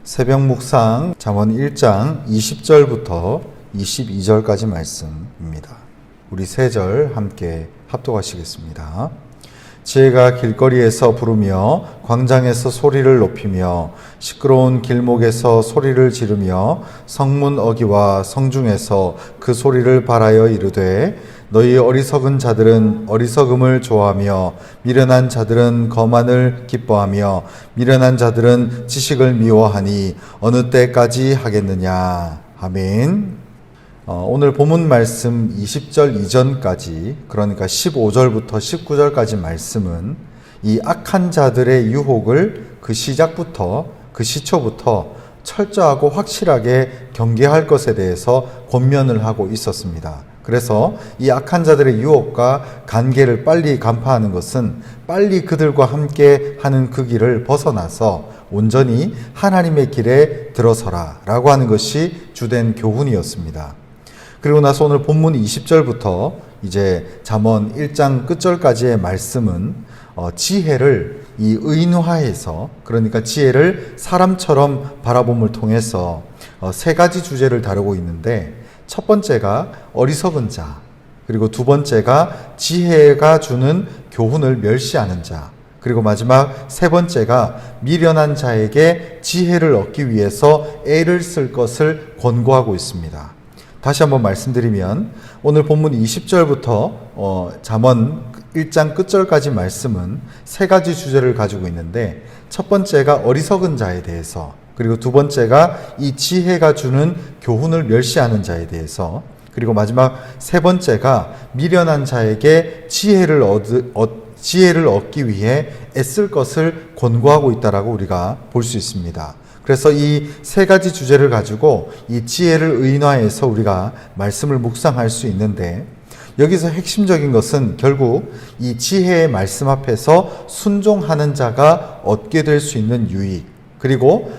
새벽 묵상 잠언 1장 20절부터 22절까지 말씀입니다. 우리 세 절 함께 합독하시겠습니다. 지혜가 길거리에서 부르며 광장에서 소리를 높이며 시끄러운 길목에서 소리를 지르며 성문 어기와 성중에서 그 소리를 발하여 이르되 너희 어리석은 자들은 어리석음을 좋아하며 미련한 자들은 거만을 기뻐하며 미련한 자들은 지식을 미워하니 어느 때까지 하겠느냐. 아멘. 오늘 본문 말씀 20절 이전까지, 그러니까 15절부터 19절까지 말씀은 이 악한 자들의 유혹을 그 시작부터, 그 시초부터 철저하고 확실하게 경계할 것에 대해서 권면을 하고 있었습니다. 그래서 이 악한 자들의 유혹과 관계를 빨리 간파하는 것은 빨리 그들과 함께 하는 그 길을 벗어나서 온전히 하나님의 길에 들어서라 라고 하는 것이 주된 교훈이었습니다. 그리고 나서 오늘 본문 20절부터 이제 잠언 1장 끝절까지의 말씀은 지혜를 이 의인화해서, 그러니까 지혜를 사람처럼 바라봄을 통해서 세 가지 주제를 다루고 있는데, 첫 번째가 어리석은 자, 그리고 두 번째가 지혜가 주는 교훈을 멸시하는 자, 그리고 마지막 세 번째가 미련한 자에게 지혜를 얻기 위해서 애를 쓸 것을 권고하고 있습니다. 다시 한번 말씀드리면 오늘 본문 20절부터 잠언 1장 끝절까지 말씀은 세 가지 주제를 가지고 있는데, 첫 번째가 어리석은 자에 대해서, 그리고 두 번째가 이 지혜가 주는 교훈을 멸시하는 자에 대해서, 그리고 마지막 세 번째가 미련한 자에게 지혜를 얻기 위해 애쓸 것을 권고하고 있다라고 우리가 볼 수 있습니다. 그래서 이 세 가지 주제를 가지고 이 지혜를 의인화해서 우리가 말씀을 묵상할 수 있는데, 여기서 핵심적인 것은 결국 이 지혜의 말씀 앞에서 순종하는 자가 얻게 될 수 있는 유익, 그리고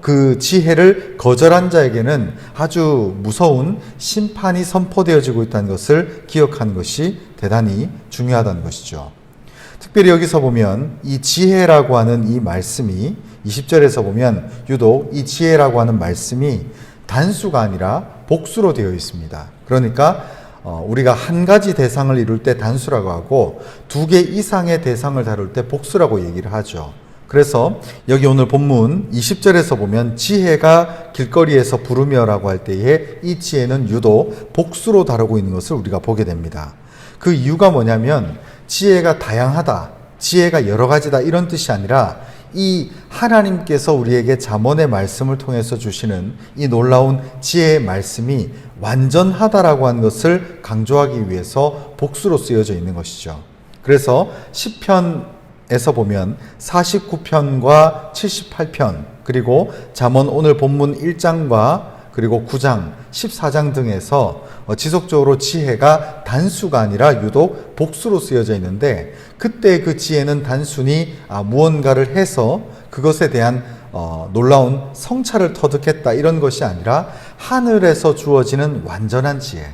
그 지혜를 거절한 자에게는 아주 무서운 심판이 선포되어지고 있다는 것을 기억하는 것이 대단히 중요하다는 것이죠. 특별히 여기서 보면 이 지혜라고 하는 이 말씀이 20절에서 보면 유독 이 지혜라고 하는 말씀이 단수가 아니라 복수로 되어 있습니다. 그러니까 우리가 한 가지 대상을 이룰 때 단수라고 하고 두 개 이상의 대상을 다룰 때 복수라고 얘기를 하죠. 그래서 여기 오늘 본문 20절에서 보면 지혜가 길거리에서 부르며라고 할 때에 이 지혜는 유독 복수로 다루고 있는 것을 우리가 보게 됩니다. 그 이유가 뭐냐면 지혜가 다양하다, 지혜가 여러 가지다 이런 뜻이 아니라 이 하나님께서 우리에게 잠언의 말씀을 통해서 주시는 이 놀라운 지혜의 말씀이 완전하다라고 하는 것을 강조하기 위해서 복수로 쓰여져 있는 것이죠. 그래서 시편에서 보면 49편과 78편, 그리고 잠언 오늘 본문 1장과 그리고 9장, 14장 등에서 지속적으로 지혜가 단수가 아니라 유독 복수로 쓰여져 있는데, 그때 그 지혜는 단순히 무언가를 해서 그것에 대한 놀라운 성찰을 터득했다 이런 것이 아니라 하늘에서 주어지는 완전한 지혜,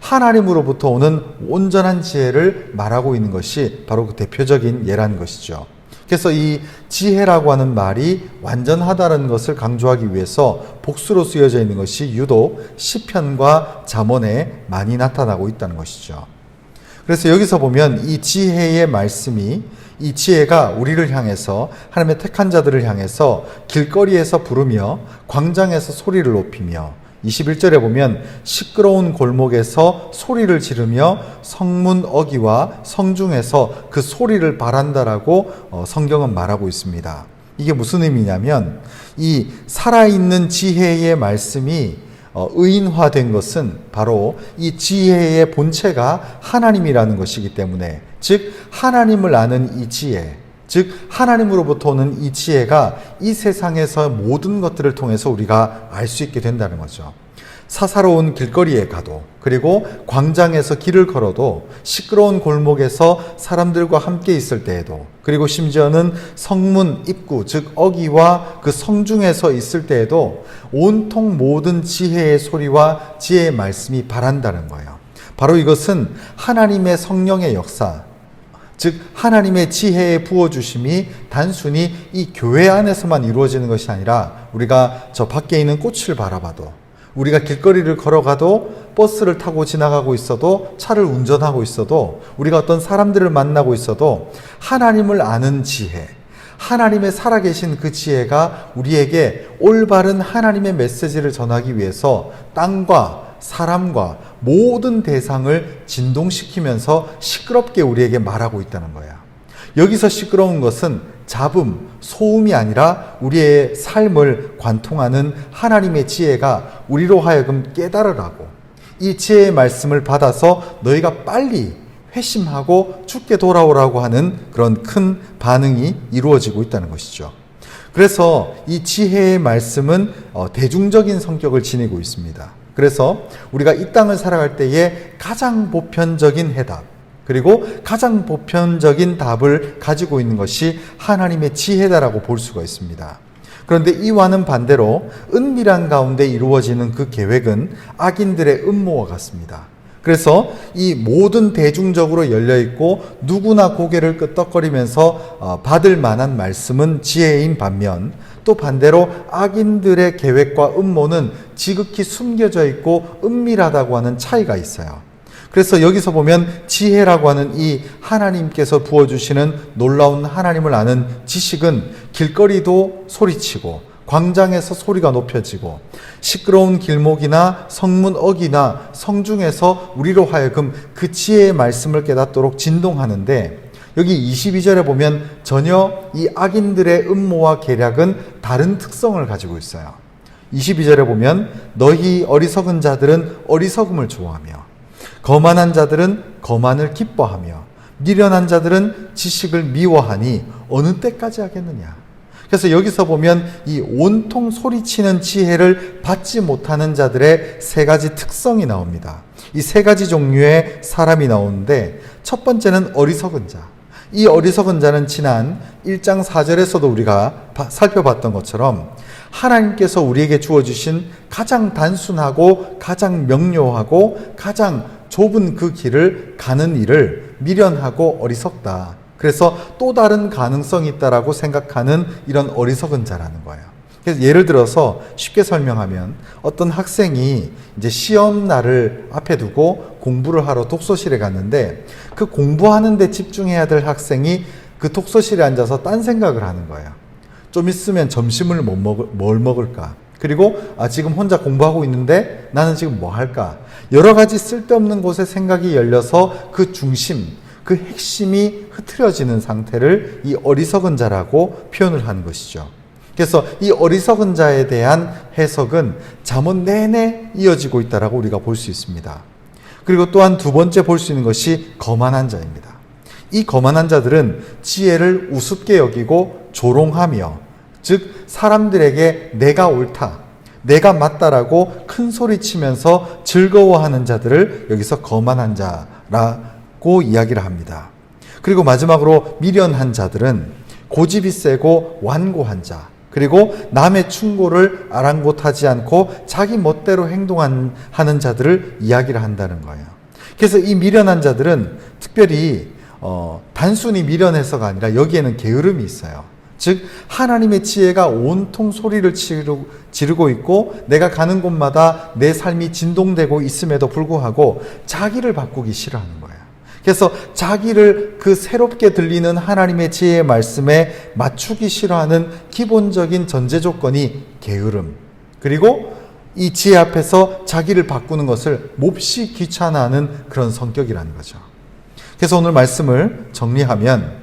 하나님으로부터 오는 온전한 지혜를 말하고 있는 것이 바로 그 대표적인 예라는 것이죠. 그래서 이 지혜라고 하는 말이 완전하다는 것을 강조하기 위해서 복수로 쓰여져 있는 것이 유독 시편과 잠언에 많이 나타나고 있다는 것이죠. 그래서 여기서 보면 이 지혜의 말씀이, 이 지혜가 우리를 향해서, 하나님의 택한 자들을 향해서 길거리에서 부르며 광장에서 소리를 높이며, 21절에 보면 시끄러운 골목에서 소리를 지르며 성문 어기와 성중에서 그 소리를 발한다라고 성경은 말하고 있습니다. 이게 무슨 의미냐면 이 살아있는 지혜의 말씀이 의인화된 것은 바로 이 지혜의 본체가 하나님이라는 것이기 때문에, 즉 하나님을 아는 이 지혜, 즉 하나님으로부터 오는 이 지혜가 이 세상에서 모든 것들을 통해서 우리가 알 수 있게 된다는 거죠. 사사로운 길거리에 가도, 그리고 광장에서 길을 걸어도, 시끄러운 골목에서 사람들과 함께 있을 때에도, 그리고 심지어는 성문 입구, 즉 어기와 그 성중에서 있을 때에도 온통 모든 지혜의 소리와 지혜의 말씀이 발한다는 거예요. 바로 이것은 하나님의 성령의 역사, 즉 하나님의 지혜의 부어주심이 단순히 이 교회 안에서만 이루어지는 것이 아니라 우리가 저 밖에 있는 꽃을 바라봐도, 우리가 길거리를 걸어가도, 버스를 타고 지나가고 있어도, 차를 운전하고 있어도, 우리가 어떤 사람들을 만나고 있어도 하나님을 아는 지혜, 하나님의 살아계신 그 지혜가 우리에게 올바른 하나님의 메시지를 전하기 위해서 땅과 사람과 모든 대상을 진동시키면서 시끄럽게 우리에게 말하고 있다는 거야. 여기서 시끄러운 것은 잡음, 소음이 아니라 우리의 삶을 관통하는 하나님의 지혜가 우리로 하여금 깨달으라고, 이 지혜의 말씀을 받아서 너희가 빨리 회심하고 주께 돌아오라고 하는 그런 큰 반응이 이루어지고 있다는 것이죠. 그래서 이 지혜의 말씀은 대중적인 성격을 지니고 있습니다. 그래서 우리가 이 땅을 살아갈 때에 가장 보편적인 해답, 그리고 가장 보편적인 답을 가지고 있는 것이 하나님의 지혜다라고 볼 수가 있습니다. 그런데 이와는 반대로 은밀한 가운데 이루어지는 그 계획은 악인들의 음모와 같습니다. 그래서 이 모든 대중적으로 열려있고 누구나 고개를 끄덕거리면서 받을 만한 말씀은 지혜인 반면, 또 반대로 악인들의 계획과 음모는 지극히 숨겨져 있고 은밀하다고 하는 차이가 있어요. 그래서 여기서 보면 지혜라고 하는 이 하나님께서 부어주시는 놀라운 하나님을 아는 지식은 길거리도 소리치고 광장에서 소리가 높여지고 시끄러운 길목이나 성문 어귀나 성중에서 우리로 하여금 그 지혜의 말씀을 깨닫도록 진동하는데, 여기 22절에 보면 전혀 이 악인들의 음모와 계략은 다른 특성을 가지고 있어요. 22절에 보면 너희 어리석은 자들은 어리석음을 좋아하며 거만한 자들은 거만을 기뻐하며 미련한 자들은 지식을 미워하니 어느 때까지 하겠느냐. 그래서 여기서 보면 이 온통 소리치는 지혜를 받지 못하는 자들의 세 가지 특성이 나옵니다. 이 세 가지 종류의 사람이 나오는데, 첫 번째는 어리석은 자. 이 어리석은 자는 지난 1장 4절에서도 우리가 살펴봤던 것처럼 하나님께서 우리에게 주어주신 가장 단순하고 가장 명료하고 가장 좁은 그 길을 가는 일을 미련하고 어리석다. 그래서 또 다른 가능성이 있다라고 생각하는 이런 어리석은 자라는 거예요. 그래서 예를 들어서 쉽게 설명하면 어떤 학생이 이제 시험 날을 앞에 두고 공부를 하러 독서실에 갔는데, 그 공부하는 데 집중해야 될 학생이 그 독서실에 앉아서 딴 생각을 하는 거예요. 좀 있으면 점심을 뭘 먹을까? 그리고 지금 혼자 공부하고 있는데 나는 지금 뭐 할까? 여러 가지 쓸데없는 곳에 생각이 열려서 그 중심, 그 핵심이 흐트러지는 상태를 이 어리석은 자라고 표현을 하는 것이죠. 그래서 이 어리석은 자에 대한 해석은 잠언 내내 이어지고 있다라고 우리가 볼 수 있습니다. 그리고 또한 두 번째 볼 수 있는 것이 거만한 자입니다. 이 거만한 자들은 지혜를 우습게 여기고 조롱하며, 즉 사람들에게 내가 옳다, 내가 맞다라고 큰 소리치면서 즐거워하는 자들을 여기서 거만한 자라고 이야기를 합니다. 그리고 마지막으로 미련한 자들은 고집이 세고 완고한 자, 그리고 남의 충고를 아랑곳하지 않고 자기 멋대로 행동하는 자들을 이야기를 한다는 거예요. 그래서 이 미련한 자들은 특별히 단순히 미련해서가 아니라 여기에는 게으름이 있어요. 즉 하나님의 지혜가 온통 소리를 지르고 있고 내가 가는 곳마다 내 삶이 진동되고 있음에도 불구하고 자기를 바꾸기 싫어하는 거예요. 그래서 자기를 그 새롭게 들리는 하나님의 지혜의 말씀에 맞추기 싫어하는 기본적인 전제 조건이 게으름, 그리고 이 지혜 앞에서 자기를 바꾸는 것을 몹시 귀찮아하는 그런 성격이라는 거죠. 그래서 오늘 말씀을 정리하면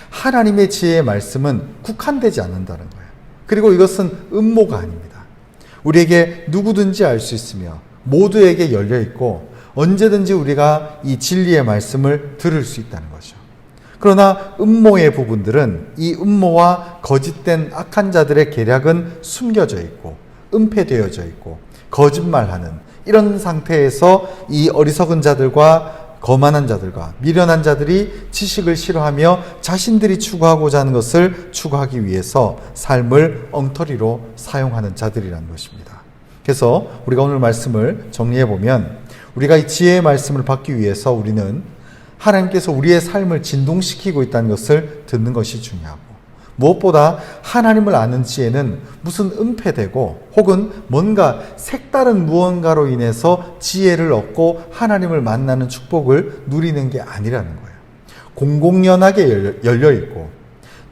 하나님의 지혜의 말씀은 국한되지 않는다는 거예요. 그리고 이것은 음모가 아닙니다. 우리에게 누구든지 알 수 있으며 모두에게 열려있고 언제든지 우리가 이 진리의 말씀을 들을 수 있다는 거죠. 그러나 음모의 부분들은 이 음모와 거짓된 악한 자들의 계략은 숨겨져 있고 은폐되어져 있고 거짓말하는 이런 상태에서 이 어리석은 자들과 거만한 자들과 미련한 자들이 지식을 싫어하며 자신들이 추구하고자 하는 것을 추구하기 위해서 삶을 엉터리로 사용하는 자들이라는 것입니다. 그래서 우리가 오늘 말씀을 정리해 보면 우리가 이 지혜의 말씀을 받기 위해서 우리는 하나님께서 우리의 삶을 진동시키고 있다는 것을 듣는 것이 중요하고, 무엇보다 하나님을 아는 지혜는 무슨 은폐되고 혹은 뭔가 색다른 무언가로 인해서 지혜를 얻고 하나님을 만나는 축복을 누리는 게 아니라는 거예요. 공공연하게 열려있고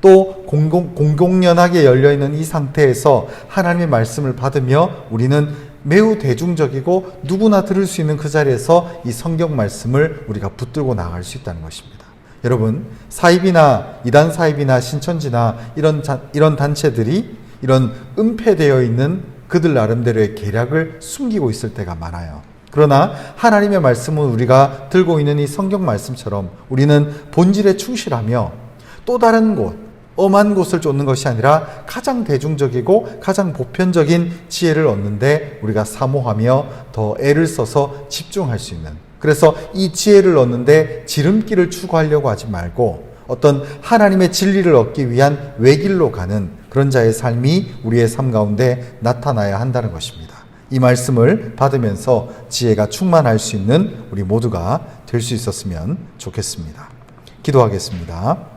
또 공공연하게 열려있는 이 상태에서 하나님의 말씀을 받으며 우리는 매우 대중적이고 누구나 들을 수 있는 그 자리에서 이 성경 말씀을 우리가 붙들고 나갈 수 있다는 것입니다. 여러분, 사입이나 이단 사입이나 신천지나 이런 단체들이 이런 은폐되어 있는 그들 나름대로의 계략을 숨기고 있을 때가 많아요. 그러나 하나님의 말씀은 우리가 들고 있는 이 성경 말씀처럼 우리는 본질에 충실하며 또 다른 곳, 엄한 곳을 쫓는 것이 아니라 가장 대중적이고 가장 보편적인 지혜를 얻는데 우리가 사모하며 더 애를 써서 집중할 수 있는, 그래서 이 지혜를 얻는데 지름길을 추구하려고 하지 말고 어떤 하나님의 진리를 얻기 위한 외길로 가는 그런 자의 삶이 우리의 삶 가운데 나타나야 한다는 것입니다. 이 말씀을 받으면서 지혜가 충만할 수 있는 우리 모두가 될 수 있었으면 좋겠습니다. 기도하겠습니다.